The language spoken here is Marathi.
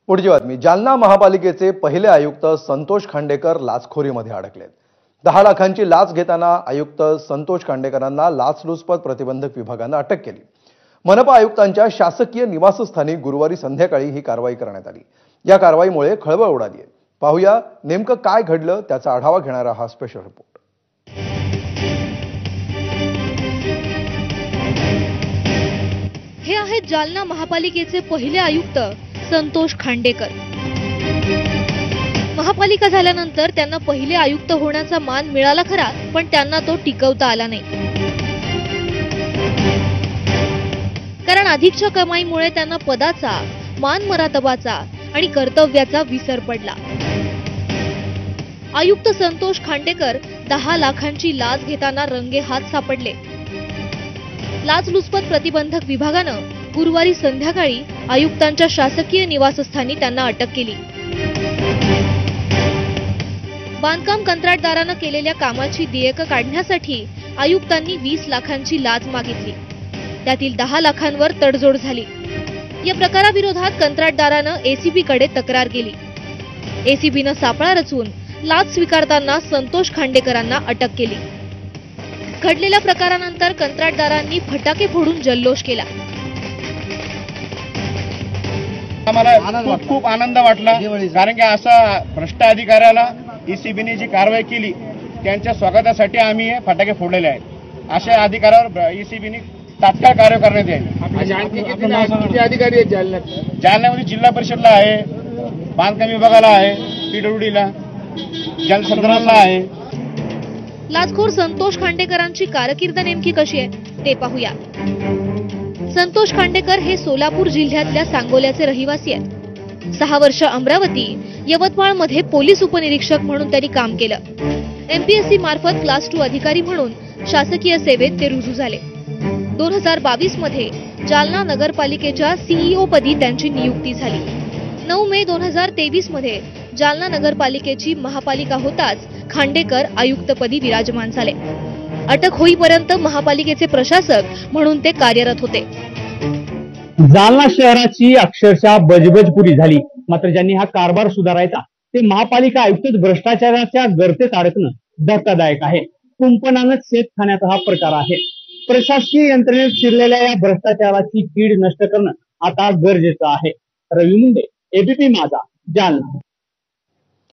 पुढची बातमी, जालना महापालिकेचे पहिले आयुक्त संतोष खांडेकर लाचखोरीमध्ये अडकलेत। 10 लाखांची लाच घेताना आयुक्त संतोष खांडेकरांना लाचलुचपत प्रतिबंधक विभागाने अटक केली। मनपा आयुक्तांच्या शासकीय निवासस्थानी गुरुवारी संध्याकाळी ही कारवाई करण्यात आली। या कारवाईमुळे खळबळ उडाली आहे। पाहूया नेमकं काय घडलं, त्याचा आढावा घेणारा हा स्पेशल रिपोर्ट। हे आहेत जालना महापालिकेचे पहिले आयुक्त संतोष खांडेकर। महापालिका झाल्यानंतर त्यांना पहिले आयुक्त होण्याचा मान मिळाला खरा, पण त्यांना तो टिकवता आला नाही। कारण अधिकच्या कमाईमुळे त्यांना पदाचा, मान मरातबाचा आणि कर्तव्याचा विसर पडला। आयुक्त संतोष खांडेकर 10 लाखांची लाच घेताना रंगेहात सापडले। लाचलुचपत प्रतिबंधक विभागानं गुरुवारी संध्याकाळी आयुक्तांच्या शासकीय निवासस्थानी त्यांना अटक केली। बांधकाम कंत्राटदारानं केलेल्या कामाची देयक काढण्यासाठी आयुक्तांनी 20 लाखांची लाच मागितली। त्यातील 10 लाखांवर तडजोड झाली। या प्रकाराविरोधात कंत्राटदारानं एसीबी कडे तक्रार केली। एसीबीनं सापळा रचून लाच स्वीकारताना संतोष खांडेकरांना अटक केली। घडलेल्या प्रकारानंतर कंत्राटदारांनी फटाके फोडून जल्लोष केला। आम्हाला खूप आनंद वाटला, कारण की असा भ्रष्ट अधिकाऱ्याला एसीबीने जी कारवाई केली त्यांच्या स्वागतासाठी आम्ही हे फटाके फोडलेले आहेत। अशा अधिकाऱ्यावर एसीबीने तात्काळ कार्य करण्यात यावे। आणखी किती अधिकारी आहेत जालन्यात? जालन्यामध्ये जिल्हा परिषदला आहे, बांधकाम विभागाला आहे, पीडब्ल्यूडीला, जलसंधारणला आहे। लाचखोर संतोष खांडेकरांची कारकीर्द नेमकी कशी आहे ते पाहूया। संतोष खांडेकर हे सोलापूर जिल्ह्यातल्या सांगोल्याचे रहिवासी आहेत। 6 वर्ष अमरावती, यवतमाळमध्ये पोलीस उपनिरीक्षक म्हणून त्यांनी काम केलं। एमपीएससी मार्फत क्लास 2 अधिकारी म्हणून शासकीय सेवेत ते रुजू झाले। 2022 मध्ये जालना नगरपालिकेच्या सीईओ पदी त्यांची नियुक्ती झाली। 9 मे 2023 मध्ये जालना नगरपालिकेची महापालिका होताच खांडेकर आयुक्तपदी विराजमान झाले। अटक होईपर्यंत महापालिकेचे प्रशासक म्हणून ते कार्यरत होते। जालना शहराची अक्षरशः बजबजपुरी झाली। मात्र ज्यांनी हा कारभार सुधारायचा ते महापालिका आयुक्त भ्रष्टाचाराच्या गर्तेत अडकणं धक्कादायक आहे। कुंपणानं सेत खाण्याचा हा प्रकार आहे। प्रशासकीय यंत्रणेत शिरलेल्या या भ्रष्टाचाराची कीड नष्ट करणं आता गरजेचं आहे। रवी मुंडे, एबीपी माझा, जालना।